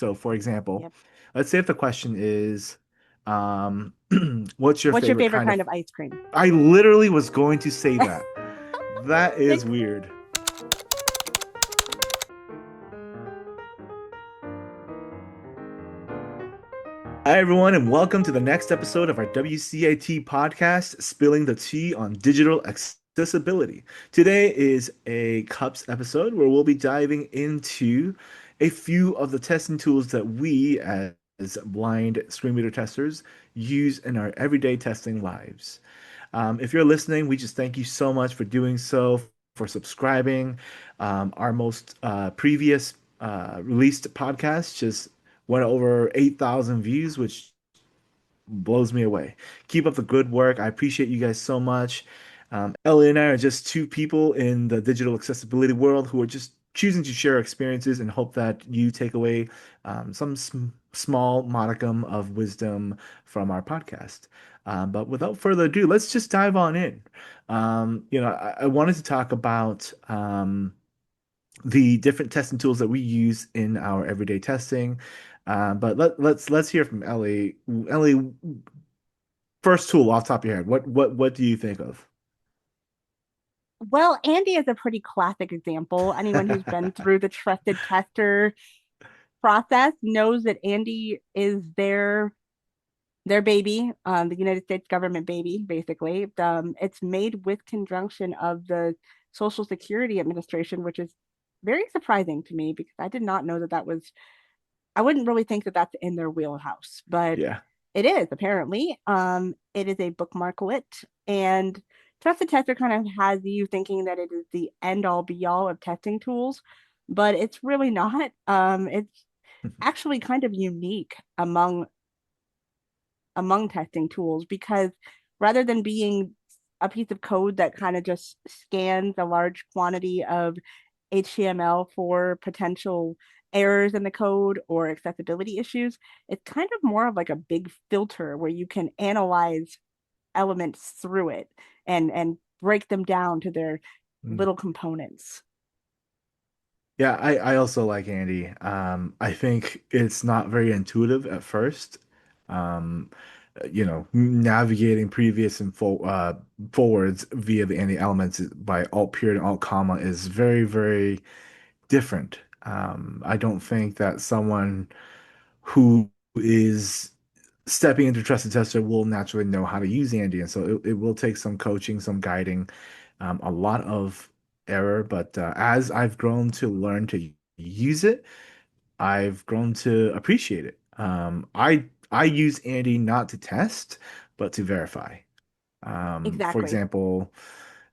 So, for example, Yep. let's say if the question is, um, what's your What's your favorite favorite kind of? kind of ice cream? I literally was going to say that. That is Thanks. weird. Hi, everyone, and welcome to the next episode of our WCAT podcast, Spilling the Tea on Digital Accessibility. Today is a CUPS episode where we'll be diving into a few of the testing tools that we, as blind screen reader testers, use in our everyday testing lives. If you're listening, we just thank you so much for doing so, for subscribing. Our most previous released podcast just went over 8,000 views, which blows me away. Keep up the good work. I appreciate you guys so much. Ellie and I are just two people in the digital accessibility world who are just choosing to share experiences and hope that you take away some small modicum of wisdom from our podcast. But without further ado, let's just dive on in. I wanted to talk about the different testing tools that we use in our everyday testing. But let's hear from Ellie. Ellie, first tool off the top of your head. What do you think of? Well, Andy is a pretty classic example. Anyone who's been through the trusted tester process knows that Andy is their baby, the United States government baby, basically. It's made with conjunction of the Social Security Administration, which is very surprising to me because I did not know that that was, I wouldn't really think that that's in their wheelhouse, but Yeah. it is apparently. It is a bookmarklet, and Trusted Tester kind of has you thinking that it is the end all be all of testing tools, but it's really not. It's actually kind of unique among testing tools because rather than being a piece of code that kind of just scans a large quantity of HTML for potential errors in the code or accessibility issues, it's kind of more of like a big filter where you can analyze elements through it and break them down to their Mm. little components. Yeah, I also like Andy. I think it's not very intuitive at first. Um, navigating previous and forwards via the Andy elements by alt period and alt comma is very, very different. I don't think that someone who is stepping into trusted tester will naturally know how to use Andy, and so it will take some coaching, some guiding, a lot of error. But as I've grown to learn to use it, I've grown to appreciate it. I use Andy not to test, but to verify. For Exactly. example,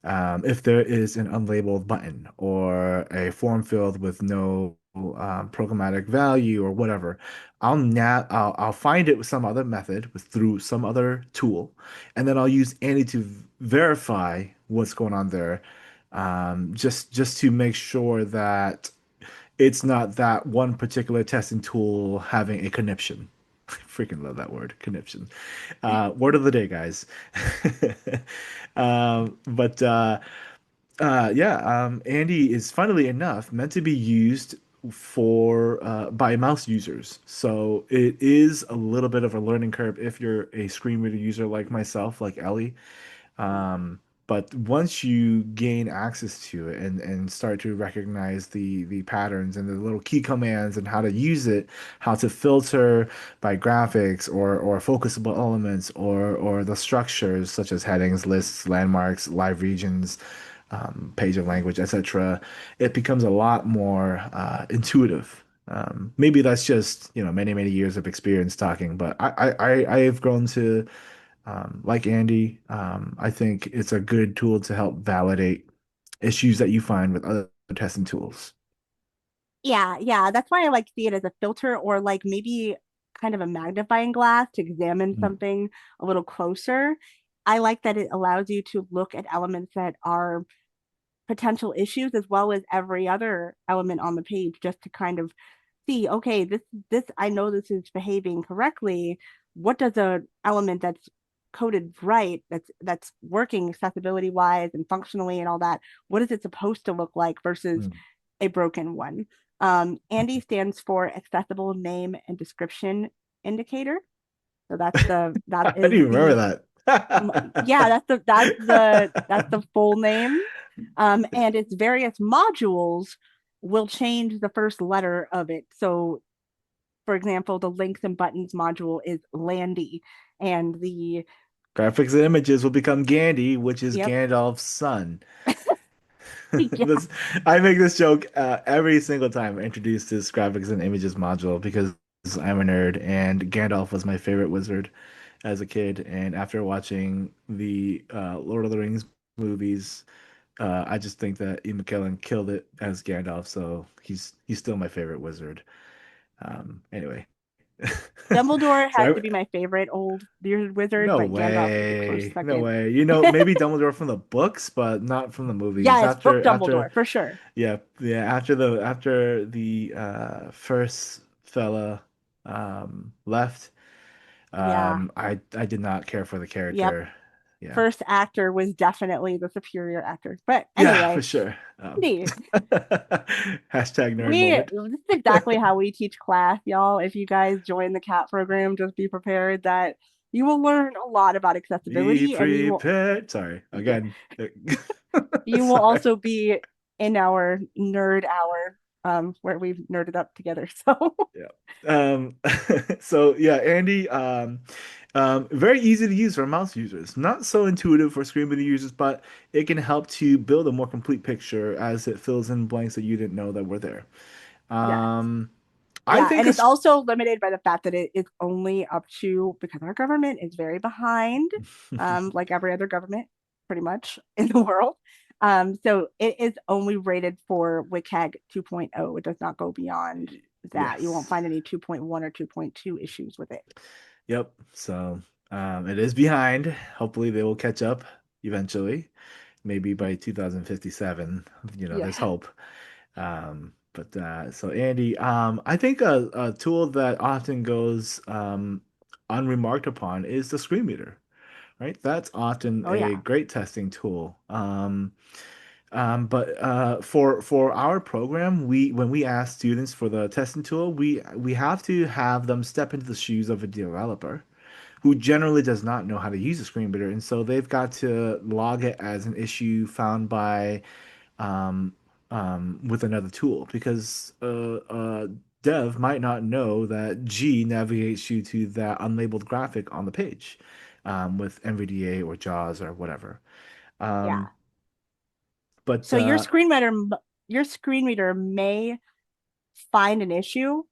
if there is an unlabeled button or a form filled with no programmatic value or whatever, I'll find it with some other method through some other tool, and then I'll use Andy to verify what's going on there, just to make sure that it's not that one particular testing tool having a conniption. I freaking love that word, conniption. Word of the day, guys. But yeah, Andy is funnily enough meant to be used for by mouse users. So it is a little bit of a learning curve if you're a screen reader user like myself, like Ellie. Um, but once you gain access to it and start to recognize the patterns and the little key commands and how to use it, how to filter by graphics or focusable elements or the structures such as headings, lists, landmarks, live regions, page of language, etc., it becomes a lot more intuitive. Maybe that's just, many, many years of experience talking, but I have grown to like Andy. I think it's a good tool to help validate issues that you find with other testing tools. Yeah, yeah. That's why I like to see it as a filter or like maybe kind of a magnifying glass to examine Mm. something a little closer. I like that it allows you to look at elements that are potential issues as well as every other element on the page just to kind of see, okay, this I know this is behaving correctly. What does a element that's coded right, that's working accessibility wise and functionally and all that, what is it supposed to look like versus Mm. a broken one? ANDI stands for Accessible Name and Description Indicator. So that How do is you remember yeah, that? that's the full name. And its various modules will change the first letter of it. So, for example, the links and buttons module is Landy, and the Graphics and images will become Gandhi, which is yep, Gandalf's son. yeah, This, I make this joke every single time I introduce this graphics and images module because I'm a nerd and Gandalf was my favorite wizard as a kid. And after watching the Lord of the Rings movies, I just think that Ian McKellen killed it as Gandalf, so he's still my favorite wizard. Anyway, Dumbledore has so to be my favorite old bearded wizard, no but Gandalf is a close way. No second. way. You know, maybe Dumbledore from the books, but not from the movies. Yes, book Dumbledore for sure. Yeah, after the first fella left, Yeah, I did not care for the yep. character. Yeah. First actor was definitely the superior actor. But Yeah, for anyway, sure. Andy, Hashtag nerd we moment. this is exactly how we teach class, y'all. If you guys join the CAT program, just be prepared that you will learn a lot about Be accessibility, and prepared. Sorry, yeah, again. you will Sorry. also be in our nerd hour, where we've nerded up together. So Yeah. So yeah, Andy, very easy to use for mouse users. Not so intuitive for screen reader users, but it can help to build a more complete picture as it fills in blanks that you didn't know that were there. yes. Um, I Yeah, think and a it's also limited by the fact that it is only up to because our government is very behind, like every other government pretty much in the world. So it is only rated for WCAG 2.0. It does not go beyond that. You won't yes. find any 2.1 or 2.2 issues with it. Yep. So it is behind. Hopefully they will catch up eventually. Maybe by 2057. You know, Yeah. there's hope. But so Andy, I think a tool that often goes unremarked upon is the screen reader, right? That's often Oh a yeah. great testing tool. But for our program, we when we ask students for the testing tool, we have to have them step into the shoes of a developer who generally does not know how to use a screen reader, and so they've got to log it as an issue found by um, with another tool because dev might not know that G navigates you to that unlabeled graphic on the page with NVDA or JAWS or whatever. Yeah. Um, but So your screen reader may find an issue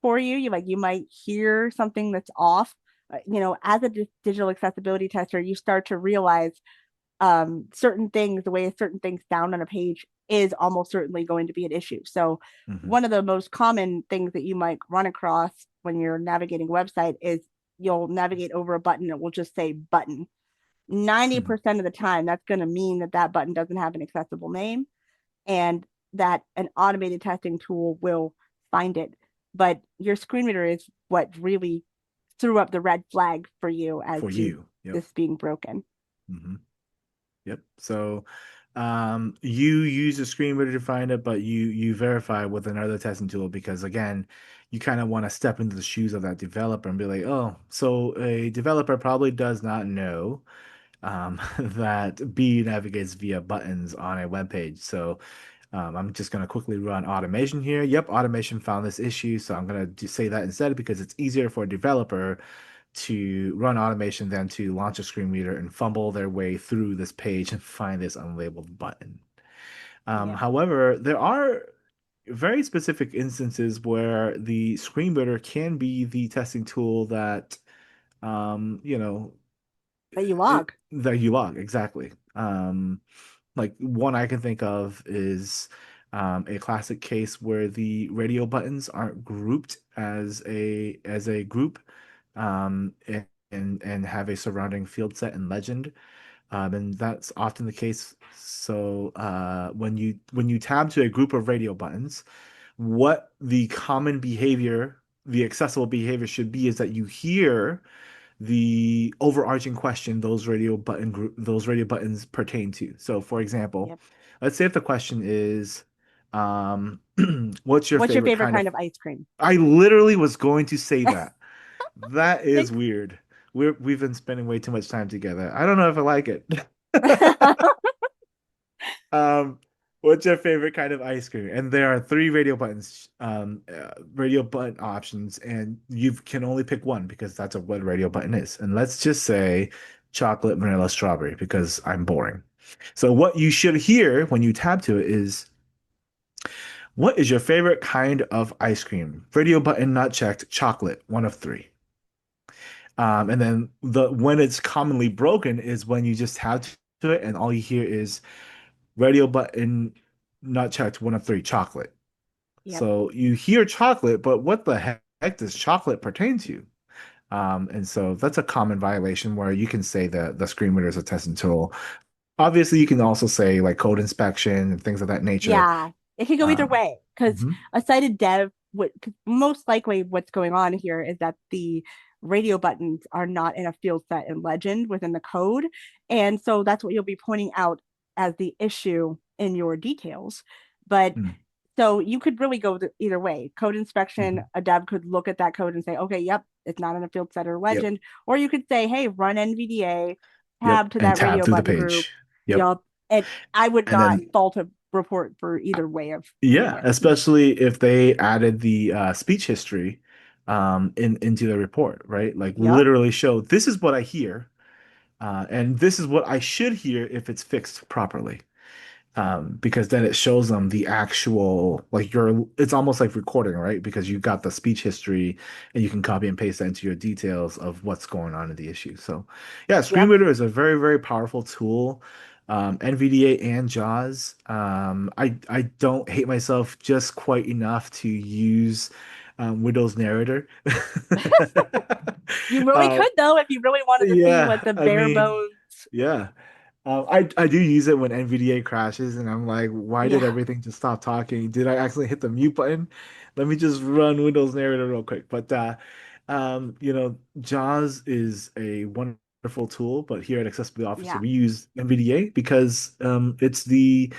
for you. You might hear something that's off. As a digital accessibility tester, you start to realize certain things, the way certain things sound on a page is almost certainly going to be an issue. So mhm, one of the most common things that you might run across when you're navigating a website is you'll navigate over a button that will just say button. mhm, 90% of the time, that's going to mean that that button doesn't have an accessible name and that an automated testing tool will find it. But your screen reader is what really threw up the red flag for you as for to you. Yep. this being broken. Hmm. Yep. So you use a screen reader to find it, but you verify with another testing tool because again, you kind of want to step into the shoes of that developer and be like, oh, so a developer probably does not know that B navigates via buttons on a web page. So I'm just going to quickly run automation here. Yep, automation found this issue, so I'm going to say that instead because it's easier for a developer to run automation than to launch a screen reader and fumble their way through this page and find this unlabeled button. Yeah. However, there are very specific instances where the screen reader can be the testing tool that, you know, That you log. that you log exactly. Like one I can think of is a classic case where the radio buttons aren't grouped as a group and have a surrounding field set and legend. And that's often the case. So when you tab to a group of radio buttons, what the common behavior, the accessible behavior should be is that you hear the overarching question those radio buttons pertain to. So, for example, Yep. let's say if the question is, Um, what's your What's your favorite favorite kind of? kind of ice cream? I literally was going to say that. That is Thanks. weird. We've been spending way too much time together. I don't know if I like it. Um, what's your favorite kind of ice cream? And there are three radio button options, and you can only pick one because that's what radio button is. And let's just say chocolate, vanilla, strawberry because I'm boring. So what you should hear when you tap to it is, what is your favorite kind of ice cream? Radio button not checked, chocolate, one of three. And then the when it's commonly broken is when you just tap to it and all you hear is radio button not checked, one of three, chocolate. Yep. So you hear chocolate, but what the heck does chocolate pertain to? And so that's a common violation where you can say that the screen reader is a testing tool. Obviously, you can also say like code inspection and things of that nature. Yeah, it can go either Um, way because mhm, a cited dev would 'cause most likely what's going on here is that the radio buttons are not in a field set in legend within the code. And so that's what you'll be pointing out as the issue in your details. But mm, so you could really go either way. Code inspection, mhm. a dev could look at that code and say, okay, yep, it's not in a field set or Yep, legend. Or you could say, hey, run NVDA, yep, tab to and that tab radio through the button group. page. Yep, Yup. And I would and not then fault a report for either way of doing yeah, it. especially if they added the speech history into the report, right? Like Yup. literally show this is what I hear, and this is what I should hear if it's fixed properly. Because then it shows them the actual like it's almost like recording, right? Because you got the speech history and you can copy and paste that into your details of what's going on in the issue. So yeah, Screen Yep. Reader is a very, very powerful tool. NVDA and JAWS. I don't hate myself just quite enough to use Windows Narrator. You really Uh, could though if you really wanted to see yeah, what the I bare mean, bones. yeah. I do use it when NVDA crashes, and I'm like, why did Yeah. everything just stop talking? Did I actually hit the mute button? Let me just run Windows Narrator real quick. But JAWS is a wonderful tool, but here at Accessibility Officer, Yeah. we use NVDA because it's the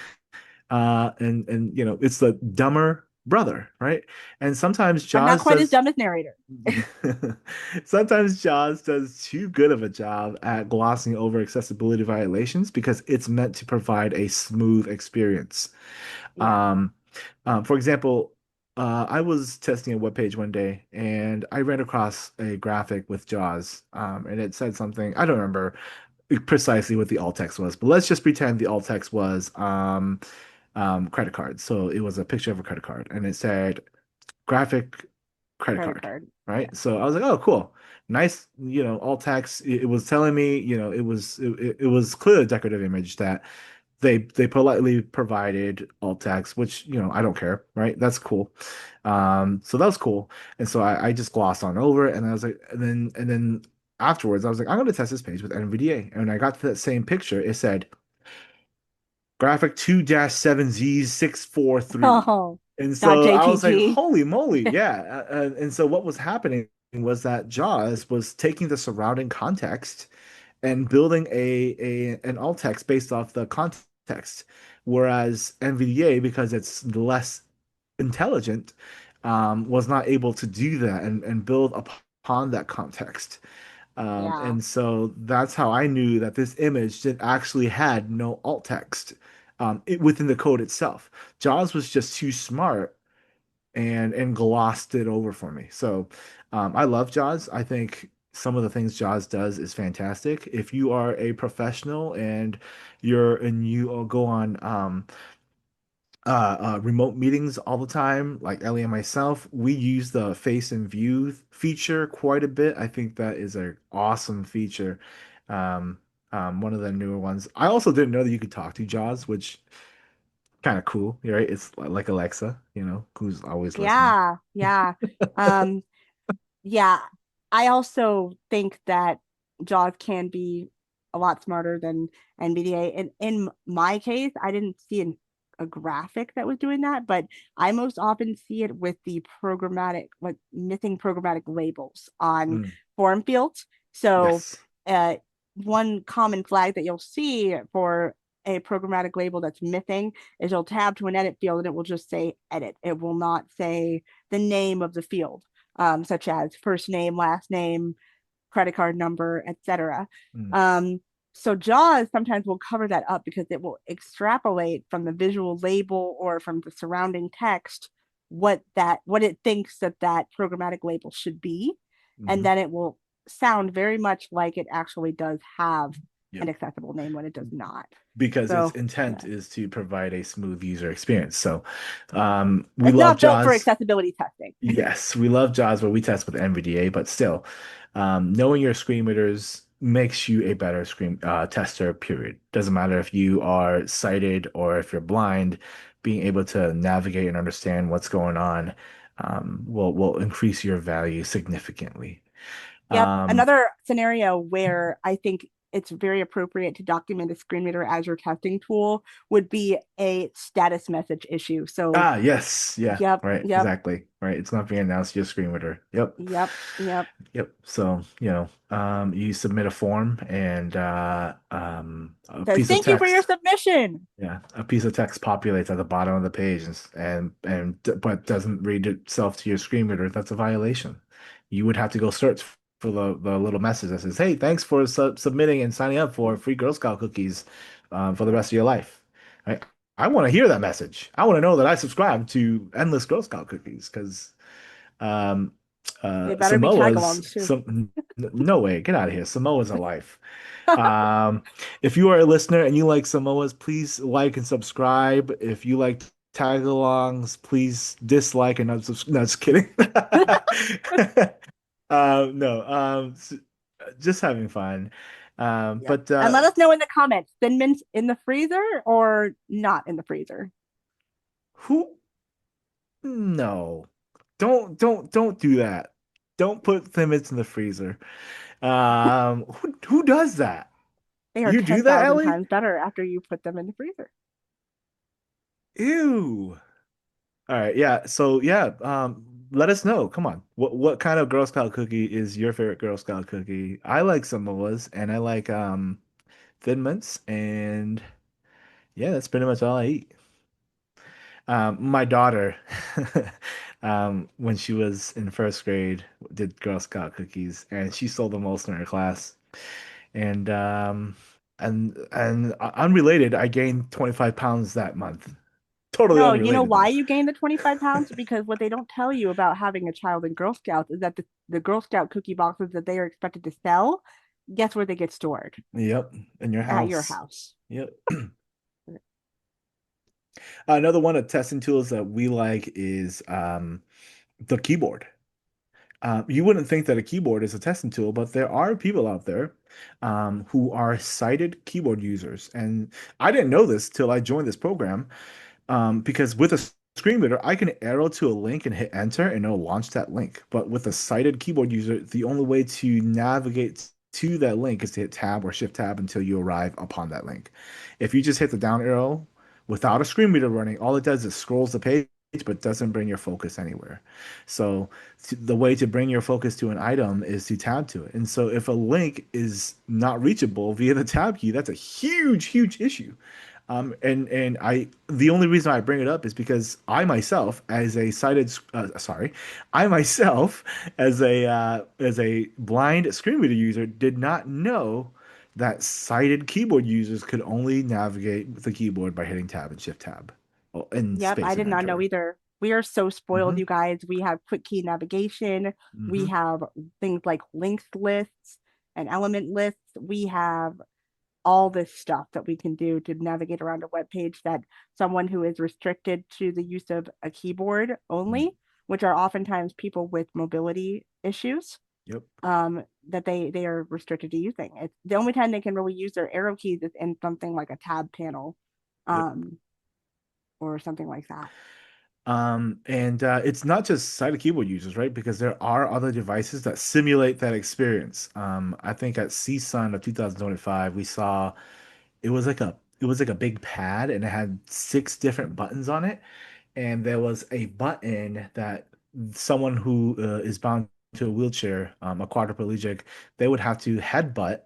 and it's the dumber brother, right? And sometimes But not JAWS quite as does dumb as narrator. sometimes JAWS does too good of a job at glossing over accessibility violations because it's meant to provide a smooth experience. Yeah. Um, for example, I was testing a web page one day and I ran across a graphic with JAWS, and it said something, I don't remember precisely what the alt text was, but let's just pretend the alt text was credit card. So it was a picture of a credit card and it said graphic credit Credit card, card. Yeah. right? So I was like, oh, cool. Nice, alt text. It was telling me, it was clearly a decorative image that they politely provided alt text, which, I don't care, right? That's cool. So that was cool. And so I just glossed on over it and I was like, and then afterwards I was like, I'm gonna test this page with NVDA. And when I got to that same picture, it said graphic 2-7Z643. Oh, And dot so I was like, JPG. holy moly, yeah. And so what was happening was that JAWS was taking the surrounding context and building an alt text based off the context. Whereas NVDA, because it's less intelligent, was not able to do that and build upon that context. Yeah. And so that's how I knew that this image did actually had no alt text within the code itself. JAWS was just too smart and glossed it over for me. So I love JAWS. I think some of the things JAWS does is fantastic. If you are a professional and you go on remote meetings all the time, like Ellie and myself, we use the face and view feature quite a bit. I think that is an awesome feature. Um, one of the newer ones. I also didn't know that you could talk to JAWS, which kind of cool, right? It's like Alexa, who's always listening. Yeah. Yeah. Um, yeah. I also think that JAWS can be a lot smarter than NVDA. And in my case, I didn't see a graphic that was doing that, but I most often see it with the programmatic, like missing programmatic labels on Mm, form fields. So, yes. uh, one common flag that you'll see for a programmatic label that's missing is you'll tab to an edit field and it will just say edit. It will not say the name of the field, such as first name, last name, credit card number, etc. Mm, Um, so JAWS sometimes will cover that up because it will extrapolate from the visual label or from the surrounding text what it thinks that programmatic label should be, and mhm. then it will sound very much like it actually does have an Yep. accessible name when it does not. Because its So intent yeah, is to provide a smooth user experience. So we it's love not built for JAWS. accessibility testing. Yes, we love JAWS where we test with NVDA, but still, knowing your screen readers makes you a better screen tester, period. Doesn't matter if you are sighted or if you're blind, being able to navigate and understand what's going on will increase your value significantly. Yep. Um, Another scenario where I think it's very appropriate to document a screen reader as your testing tool would be a status message issue. So, yes, yeah, yep, right, yep, exactly, right. It's not being announced to your screen reader. Yep. yep, yep. Yep. So, you submit a form and a Says, piece of thank you for your text. submission. Yeah, a piece of text populates at the bottom of the page but doesn't read itself to your screen reader. That's a violation. You would have to go search for the little message that says, "Hey, thanks for submitting and signing up for free Girl Scout cookies for the rest of your life." Right? I want to hear that message. I want to know that I subscribe to endless Girl Scout cookies because um, They better be tag Samoa's alongs too. no way, get out of here. Samoa's a life. Um, if you are a listener and you like Samoas, please like and subscribe. If you like tag-alongs, please dislike and unsubscribe. No, just kidding. No, just having fun. Yep. But And let us know in the comments, Thin Mints in the freezer or not in the freezer. who? No, don't do that. Don't put Thin Mints in the freezer. Who does that? They are You do that, 10,000 Ellie? times better after you put them in the freezer. Ew. All right, yeah. So yeah, let us know. Come on. What kind of Girl Scout cookie is your favorite Girl Scout cookie? I like Samoa's and I like Thin Mints and yeah, that's pretty much all I eat. My daughter when she was in first grade did Girl Scout cookies and she sold the most in her class. And unrelated, I gained 25 pounds that month. Totally No, you know unrelated why though. you gained the 25 pounds? Because what they don't tell you about having a child in Girl Scouts is that the Girl Scout cookie boxes that they are expected to sell, guess where they get stored? Yep, in your At your house. house. Yep. Another one of testing tools that we like is the keyboard. You wouldn't think that a keyboard is a testing tool, but there are people out there who are sighted keyboard users. And I didn't know this till I joined this program because with a screen reader, I can arrow to a link and hit enter and it'll launch that link. But with a sighted keyboard user, the only way to navigate to that link is to hit tab or shift tab until you arrive upon that link. If you just hit the down arrow without a screen reader running, all it does is scrolls the page but doesn't bring your focus anywhere. So the way to bring your focus to an item is to tab to it. And so if a link is not reachable via the tab key, that's a huge, huge issue. And the only reason I bring it up is because I myself, as a sighted, I myself, as a blind screen reader user, did not know that sighted keyboard users could only navigate with the keyboard by hitting tab and shift tab, and Yep, I space and did not know enter. either. We are so spoiled, Hmm you guys. We have quick key navigation. We hmm have things like linked lists and element lists. We have all this stuff that we can do to navigate around a web page that someone who is restricted to the use of a keyboard only, which are oftentimes people with mobility issues, Yep. that they are restricted to using. It's the only time they can really use their arrow keys is in something like a tab panel, Yep. um, or something like that. And it's not just sighted keyboard users, right? Because there are other devices that simulate that experience. I think at CSUN of 2025, we saw it was like a big pad and it had six different buttons on it. And there was a button that someone who is bound to a wheelchair, a quadriplegic, they would have to headbutt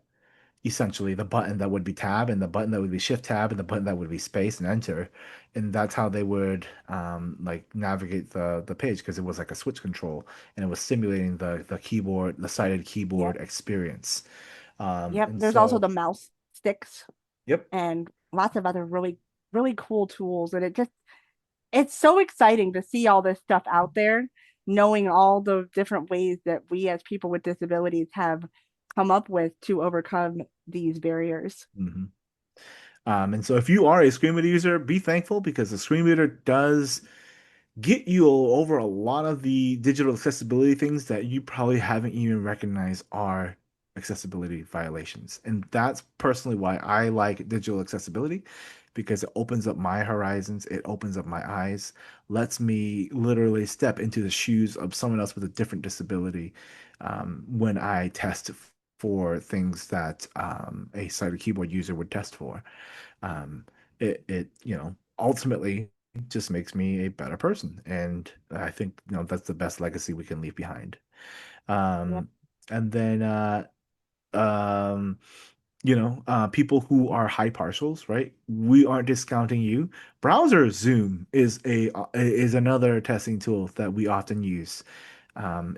essentially the button that would be tab and the button that would be shift tab and the button that would be space and enter, and that's how they would like navigate the page because it was like a switch control and it was simulating the keyboard, the sighted keyboard Yep. experience. Yep. And There's also so the mouse sticks yep. and lots of other really, really cool tools. And it's so exciting to see all this stuff out there, knowing all the different ways that we as people with disabilities have come up with to overcome these barriers. Mhm. And so if you are a screen reader user, be thankful because the screen reader does get you over a lot of the digital accessibility things that you probably haven't even recognized are accessibility violations. And that's personally why I like digital accessibility because it opens up my horizons, it opens up my eyes, lets me literally step into the shoes of someone else with a different disability when I test for things that a sighted keyboard user would test for. Um, ultimately just makes me a better person. And I think, that's the best legacy we can leave behind. Yep. Um, and then, people who are high partials, right? We aren't discounting you. Browser zoom is another testing tool that we often use.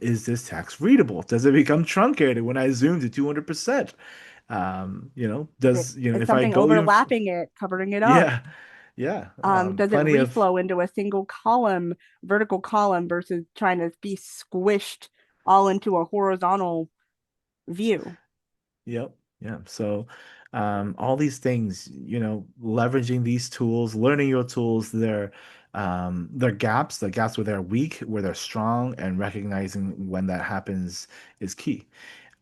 Is this text readable? Does it become truncated when I zoom to 200%? Is If I something go even, overlapping it, covering it up? yeah, yeah, Does it plenty of, reflow into a single column, vertical column versus trying to be squished all into a horizontal view? yep, yeah. So, all these things, leveraging these tools, learning your tools, their gaps, the gaps where they're weak, where they're strong, and recognizing when that happens is key.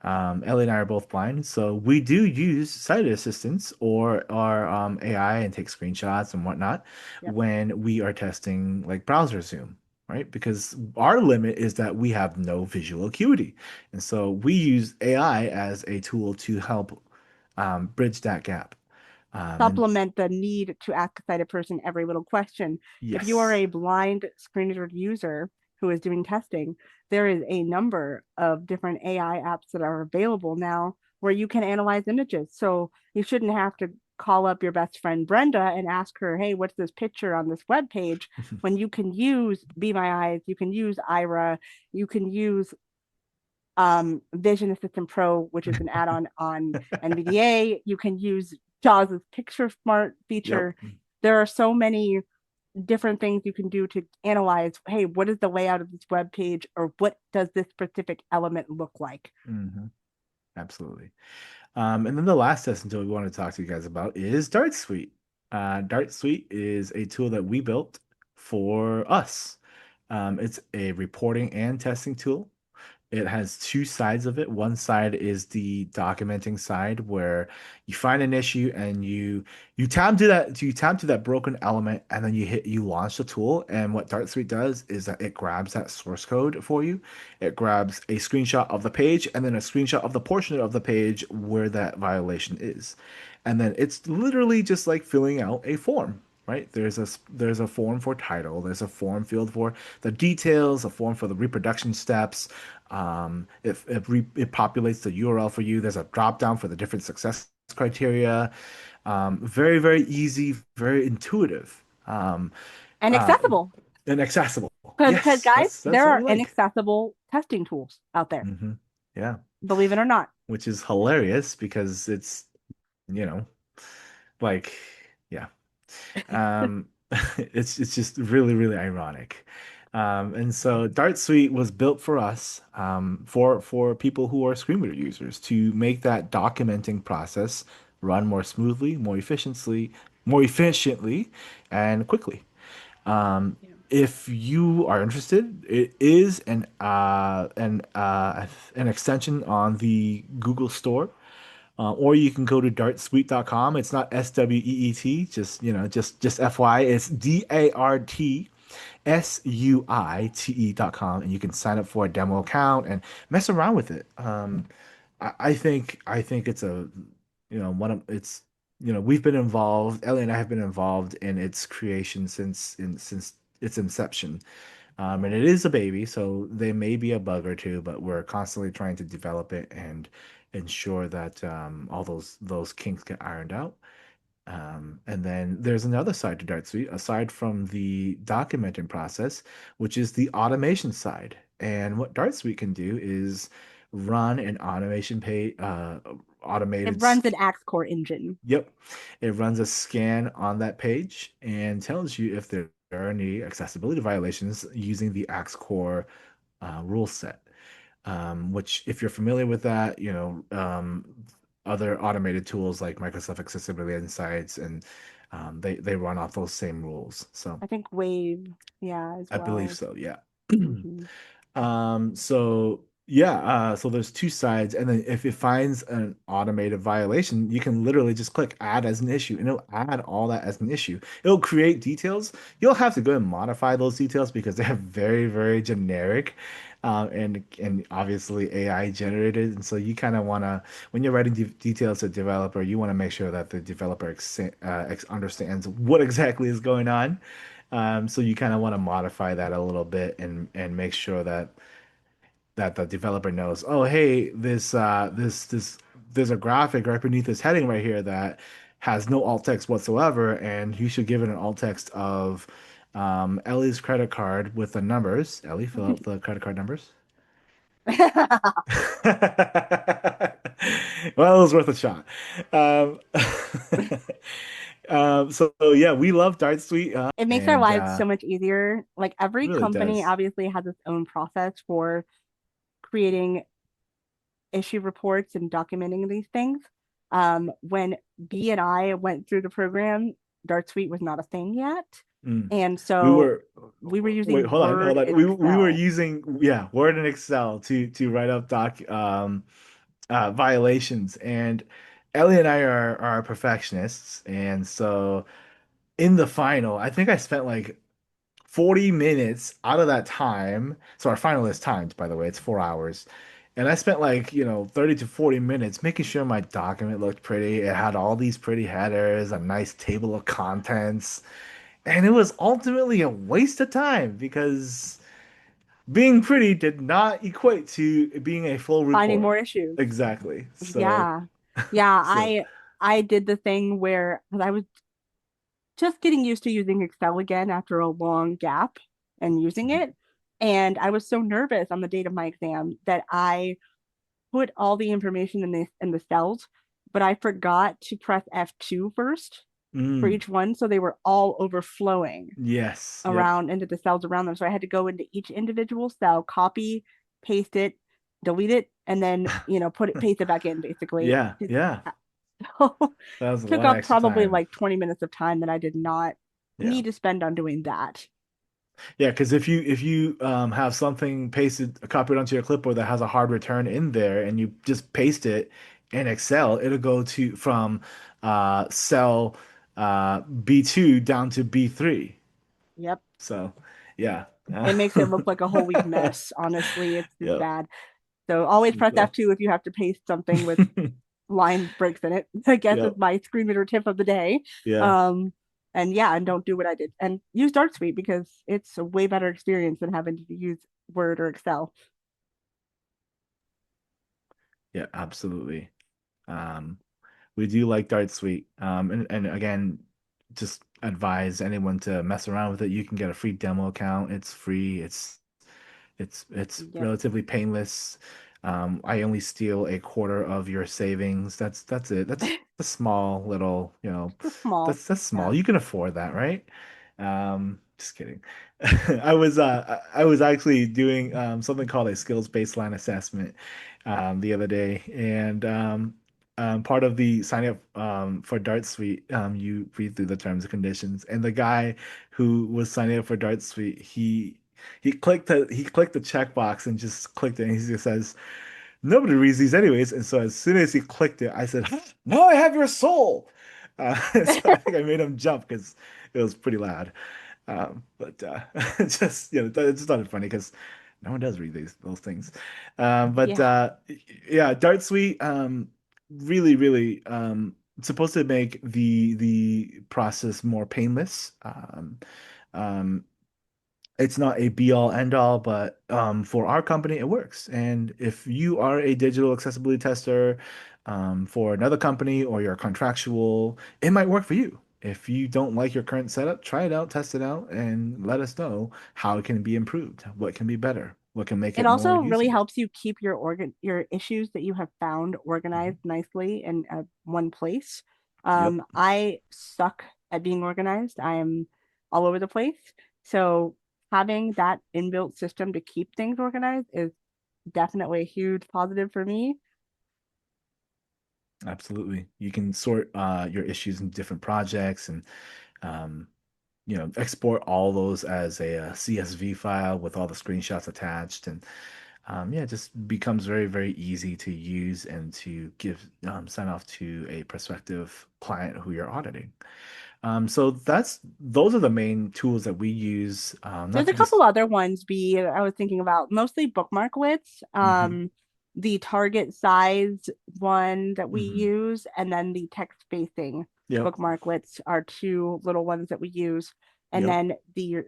Ellie and I are both blind, so we do use sighted assistants or our AI and take screenshots and whatnot Yep. when we are testing like browser zoom, right? Because our limit is that we have no visual acuity, and so we use AI as a tool to help bridge that gap. And Supplement the need to ask a sighted person every little question. If you are yes. a blind screen reader user who is doing testing, there is a number of different AI apps that are available now where you can analyze images. So you shouldn't have to call up your best friend Brenda and ask her, hey, what's this picture on this web page? When you can use Be My Eyes, you can use Ira, you can use Vision Assistant Pro, which is an add-on on NVDA. You can use JAWS's Picture Smart Yep. feature. There are so many different things you can do to analyze, hey, what is the layout of this web page, or what does this specific element look like? Hmm. Absolutely. And then the last testing tool we want to talk to you guys about is DartSuite. DartSuite is a tool that we built for us. It's a reporting and testing tool. It has two sides of it. One side is the documenting side where you find an issue and you tab to that broken element and then you launch the tool. And what DartSuite does is that it grabs that source code for you. It grabs a screenshot of the page and then a screenshot of the portion of the page where that violation is. And then it's literally just like filling out a form, right? There's a form for title, there's a form field for the details, a form for the reproduction steps. It populates the URL for you. There's a drop down for the different success criteria. Very, very easy, very intuitive, And uh, accessible. and accessible. Because, Yes, guys, that's there what are we like. inaccessible testing tools out there, Yeah, believe it or not. which is hilarious because it's, you know, like, yeah. Um, it's just really, really ironic. And so Dart Suite was built for us, for people who are screen reader users to make that documenting process run more smoothly, more efficiently, and quickly. Yeah. If you are interested, it is an extension on the Google Store. Or you can go to dartsuite.com. It's not SWEET, just FY. It's DARTSuite.com, and you can sign up for a demo account and mess around with it. I think it's one of it's we've been involved. Ellie and I have been involved in its creation since its inception. And it is a baby, so there may be a bug or two, but we're constantly trying to develop it and ensure that all those kinks get ironed out. And then there's another side to DartSuite, aside from the documenting process, which is the automation side. And what DartSuite can do is run an It automated, runs an Axe core engine. yep, it runs a scan on that page and tells you if there are any accessibility violations using the Axe Core rule set. Which, if you're familiar with that, other automated tools like Microsoft Accessibility Insights and they run off those same rules. So I think Wave, yeah, as I believe well. so, yeah. Hmm. So yeah, so there's two sides, and then if it finds an automated violation, you can literally just click add as an issue, and it'll add all that as an issue. It'll create details. You'll have to go and modify those details because they're very, very generic, and obviously AI generated. And so you kind of want to, when you're writing de details to developer, you want to make sure that the developer understands what exactly is going on. So you kind of want to modify that a little bit and make sure that the developer knows, oh, hey, this there's a graphic right beneath this heading right here that has no alt text whatsoever, and you should give it an alt text of Ellie's credit card with the numbers. Ellie, fill out the credit card numbers. Well, it was worth a shot. Um, so yeah, we love DartSuite, It makes our and lives so much easier. Like it every really company does. obviously has its own process for creating issue reports and documenting these things. When B and I went through the program, DartSuite was not a thing yet. Mm. And We so were we were wait, using hold Word on. and We were Excel. using, yeah, Word and Excel to write up doc violations, and Ellie and I are perfectionists, and so in the final, I think I spent like 40 minutes out of that time. So our final is timed, by the way, it's 4 hours. And I spent like, 30 to 40 minutes making sure my document looked pretty. It had all these pretty headers, a nice table of contents. And it was ultimately a waste of time because being pretty did not equate to being a full Finding report. more issues. Exactly. Yeah. Yeah, So, I did the thing where because I was just getting used to using Excel again after a long gap and using it. And I was so nervous on the date of my exam that I put all the information in the cells, but I forgot to press F2 first for mm, each one. So they were all overflowing yes, yep. around into the cells around them. So I had to go into each individual cell, copy, paste it, delete it, and then, put it, paste it back in basically. Yeah, yeah. So That was a took lot of up extra probably time. like 20 minutes of time that I did not Yeah. need to spend on doing that. Yeah, because if you have something pasted copied onto your clipboard that has a hard return in there and you just paste it in Excel, it'll go to from cell B2 down to B3. Yep. So yeah. It makes it look like a holy mess. Honestly, it's Yep. bad. So always press So F2 if you have to paste something with line breaks in it, I guess is yep. my screen reader tip of the day. Yeah. Um, and yeah, and don't do what I did. And use DartSuite because it's a way better experience than having to use Word or Excel. Yeah, absolutely. Um we do like DartSuite. And again, just advise anyone to mess around with it. You can get a free demo account. It's free. It's Yep. relatively painless. I only steal a quarter of your savings. That's it. That's a small little, Just small. that's small. Yeah. You can afford that, right? Just kidding. I was actually doing something called a skills baseline assessment the other day, and part of the signing up for DartSuite, you read through the terms and conditions, and the guy who was signing up for DartSuite, he clicked the checkbox and just clicked it, and he just says, "Nobody reads these anyways." And so as soon as he clicked it, I said, "Now I have your soul." So I think I made him jump because it was pretty loud. But just it's just not funny because no one does read those things. But Yeah. yeah, Dart Suite really, really it's supposed to make the process more painless. Um, It's not a be all end all, but for our company, it works. And if you are a digital accessibility tester for another company or you're contractual, it might work for you. If you don't like your current setup, try it out, test it out, and let us know how it can be improved, what can be better, what can make It it more also really usable. helps you keep your issues that you have found Mhm. organized nicely in one place. Yep, I suck at being organized. I am all over the place. So having that inbuilt system to keep things organized is definitely a huge positive for me. absolutely. You can sort your issues in different projects and um, export all those as a, CSV file with all the screenshots attached, and yeah, it just becomes very, very easy to use and to give sign off to a prospective client who you're auditing. So those are the main tools that we use, not There's a to couple just. other ones be I was thinking about mostly bookmark widths. Hmm. The target size one that we Hmm. use, and then the text spacing Yep. bookmark widths are two little ones that we use. And Yep. then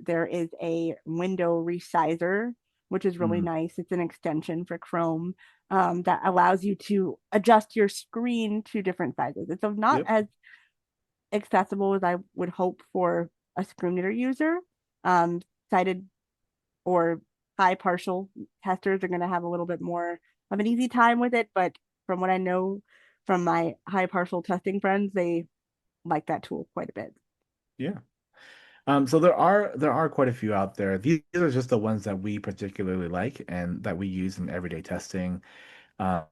there is a window resizer, which is really Mm. nice. It's an extension for Chrome that allows you to adjust your screen to different sizes. It's not Yep. as accessible as I would hope for a screen reader user. Sighted or high partial testers are going to have a little bit more of an easy time with it. But from what I know from my high partial testing friends, they like that tool quite a bit. Yeah. So there are quite a few out there. These are just the ones that we particularly like and that we use in everyday testing. Yeah,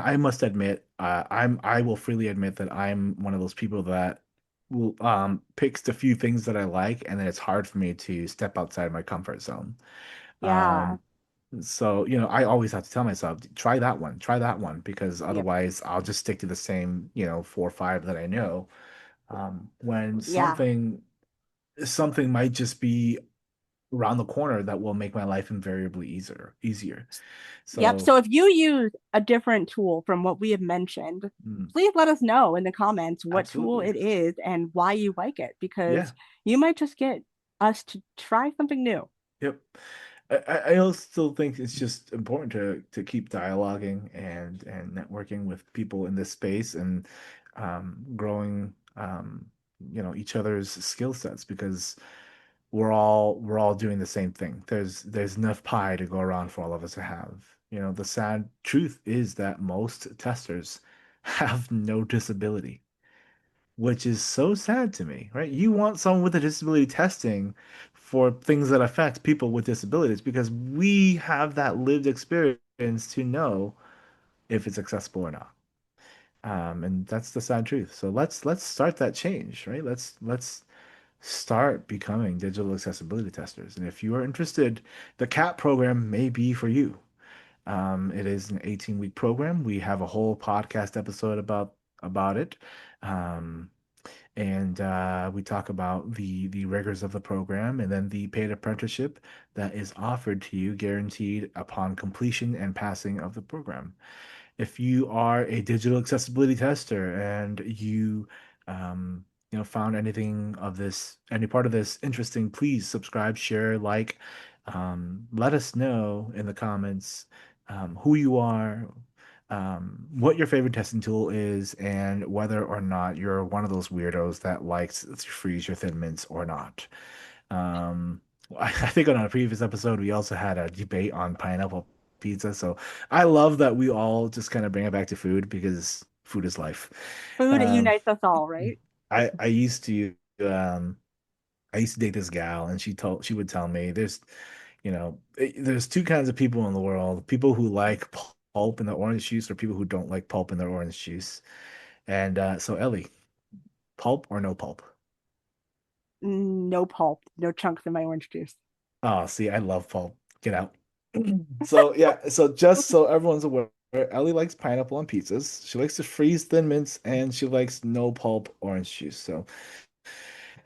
I must admit, I will freely admit that I'm one of those people that will picks the few things that I like, and then it's hard for me to step outside my comfort zone. Yeah. Um, so I always have to tell myself, try that one, because Yep. otherwise I'll just stick to the same, 4 or 5 that I know. When Yeah. something might just be around the corner that will make my life invariably easier. Yep. So, So if you use a different tool from what we have mentioned, mm, please let us know in the comments what tool absolutely. it is and why you like it, Yeah. because you might just get us to try something new. Yep. I also still think it's just important to keep dialoguing and networking with people in this space and growing each other's skill sets, because we're all doing the same thing. There's enough pie to go around for all of us to have. The sad truth is that most testers have no disability, which is so sad to me, right? You want someone with a disability testing for things that affect people with disabilities because we have that lived experience to know if it's accessible or not. And that's the sad truth. So let's start that change, right? Let's start becoming digital accessibility testers. And if you are interested, the CAP program may be for you. It is an 18-week program. We have a whole podcast episode about it. Um, and we talk about the rigors of the program and then the paid apprenticeship that is offered to you, guaranteed upon completion and passing of the program. If you are a digital accessibility tester and found anything of this, any part of this interesting, please subscribe, share, like. Let us know in the comments who you are, what your favorite testing tool is, and whether or not you're one of those weirdos that likes to freeze your Thin Mints or not. Um, I think on a previous episode, we also had a debate on pineapple pizza. So I love that we all just kind of bring it back to food because food is life. Food Um, unites us all, right? I, I used to, um, I used to date this gal, and she would tell me there's two kinds of people in the world: people who like pulp in their orange juice, or people who don't like pulp in their orange juice. And so, Ellie, pulp or no pulp? No pulp, no chunks in my orange juice. Oh, see, I love pulp. Get out. So yeah, so just so everyone's aware, Ellie likes pineapple on pizzas. She likes to freeze Thin Mints, and she likes no pulp orange juice. So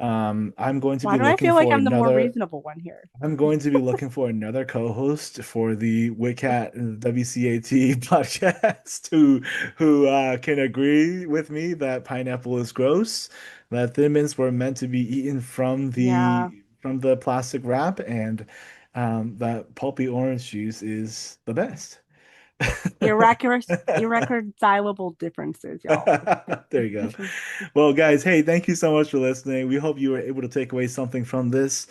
I'm going to Why be do I looking feel like for I'm the more another. reasonable one here? I'm going to be looking for another co-host for the WCAT and WCAT podcast who can agree with me that pineapple is gross, that Thin Mints were meant to be eaten from the Yeah. from the plastic wrap, and that pulpy orange juice is the best. Irreconcilable differences, y'all. There you go. Well, guys, hey, thank you so much for listening. We hope you were able to take away something from this.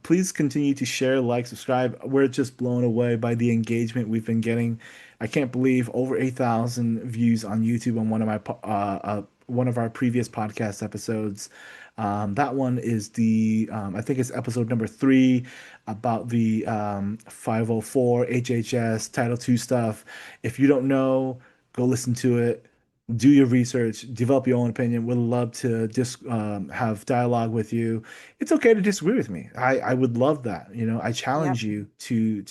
Please continue to share, like, subscribe. We're just blown away by the engagement we've been getting. I can't believe over 8,000 views on YouTube on one of our previous podcast episodes. That one is I think it's episode number 3 about the 504 HHS Title II stuff. If you don't know, go listen to it, do your research, develop your own opinion. We'd love to just have dialogue with you. It's okay to disagree with me. I would love that. I Yep, challenge you to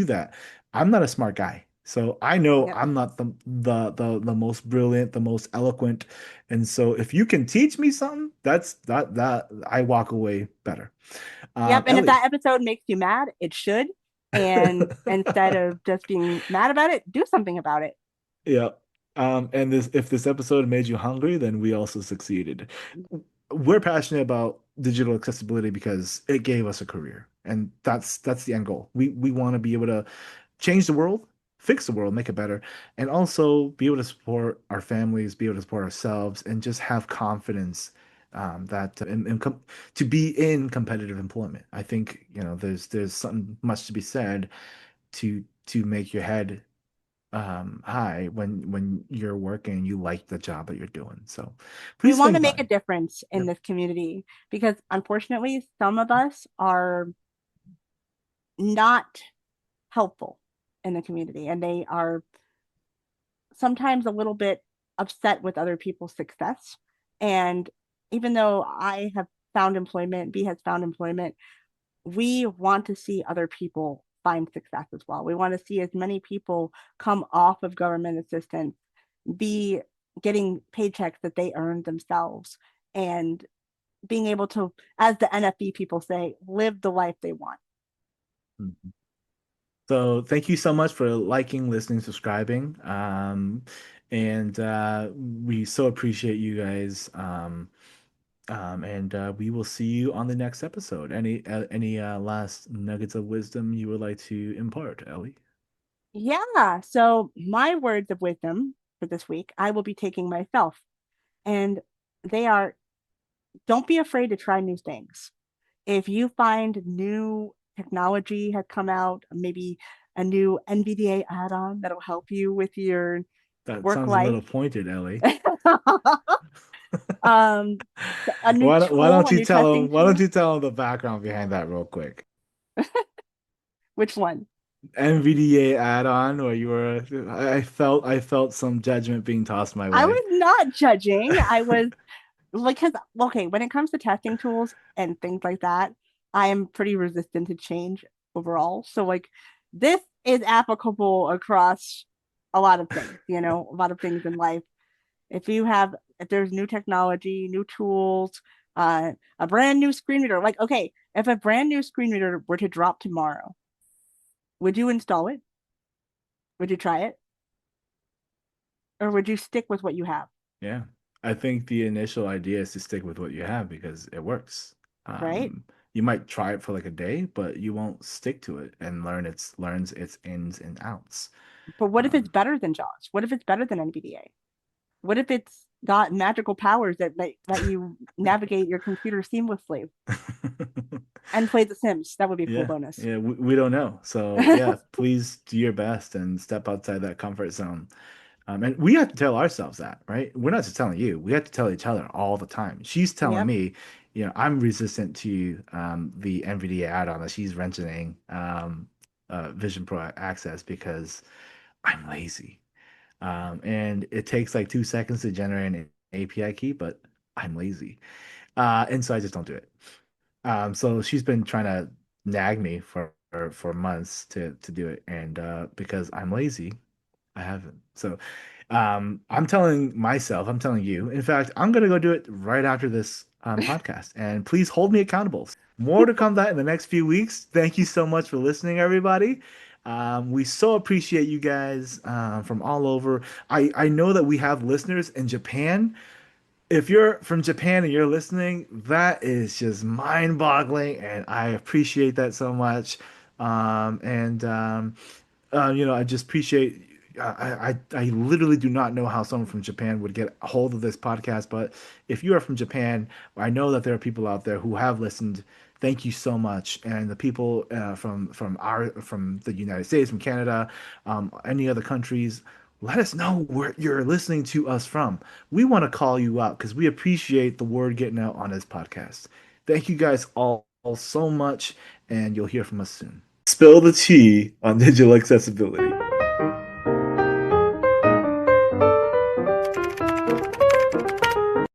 that. I'm not a smart guy. So I know yep, I'm not the most brilliant, the most eloquent. And so if you can teach me something, that I walk away better. yep. And if Ellie. that episode makes you mad, it should. And instead of just being mad about it, do something about it. Yeah. And if this episode made you hungry, then we also succeeded. We're passionate about digital accessibility because it gave us a career. And that's the end goal. We want to be able to change the world, fix the world, make it better, and also be able to support our families, be able to support ourselves, and just have confidence that to be in competitive employment. I think, there's something much to be said to make your head high when you're working and you like the job that you're doing. So We please want to spend make a time. difference in Yep. this community because unfortunately, some of us are not helpful in the community and they are sometimes a little bit upset with other people's success. And even though I have found employment, B has found employment, we want to see other people find success as well. We want to see as many people come off of government assistance, be getting paychecks that they earned themselves, and being able to, as the NFB people say, live the life they want. Mhm. So thank you so much for liking, listening, subscribing. And we so appreciate you guys. And we will see you on the next episode. Any last nuggets of wisdom you would like to impart, Ellie? Yeah. So, my words of wisdom for this week, I will be taking myself. And they are don't be afraid to try new things. If you find new technology has come out, maybe a new NVDA add-on that'll help you with your That work sounds a life. little pointed, Ellie. um, a new Why tool, don't a you new tell testing them? Why don't tool. you tell them the background behind that real quick? Which one? NVDA add-on where you were I felt some judgment being tossed my I way. was not judging. I was because okay, when it comes to testing tools and things like that, I am pretty resistant to change overall. So like this is applicable across a lot of things, a lot of things in life. If there's new technology, new tools, a brand new screen reader, like okay, if a brand new screen reader were to drop tomorrow, would you install it? Would you try it? Or would you stick with what you have, Yeah. I think the initial idea is to stick with what you have because it works. right? You might try it for like a day, but you won't stick to it and learns its ins and outs. But what if it's Um, better than JAWS? What if it's better than NVDA? What if it's got magical powers that let you navigate your computer seamlessly and play The Sims? That would be a cool yeah, bonus. yeah, we don't know. So yeah, please do your best and step outside that comfort zone. And we have to tell ourselves that, right? We're not just telling you. We have to tell each other all the time. She's telling Yep. me, I'm resistant to the NVDA add-on that she's renting Vision Pro Access because I'm lazy. And it takes like 2 seconds to generate an API key, but I'm lazy. And so I just don't do it. So she's been trying to nag me for months to do it, and because I'm lazy, I haven't. So I'm telling you. In fact, I'm gonna go do it right after this podcast, and please hold me accountable. More to come that in the next few weeks. Thank you so much for listening, everybody. We so appreciate you guys from all over. I know that we have listeners in Japan. if you're from Japan and you're listening, that is just mind-boggling, and I appreciate that so much. And I just appreciate. I literally do not know how someone from Japan would get a hold of this podcast, but if you are from Japan, I know that there are people out there who have listened. Thank you so much, and the people from the United States, from Canada, any other countries, let us know where you're listening to us from. We want to call you out because we appreciate the word getting out on this podcast. Thank you guys all so much, and you'll hear from us soon. Spill the tea on digital accessibility.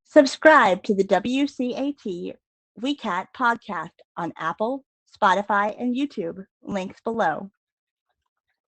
Subscribe to the WCAT WeCat podcast on Apple, Spotify, and YouTube. Links below.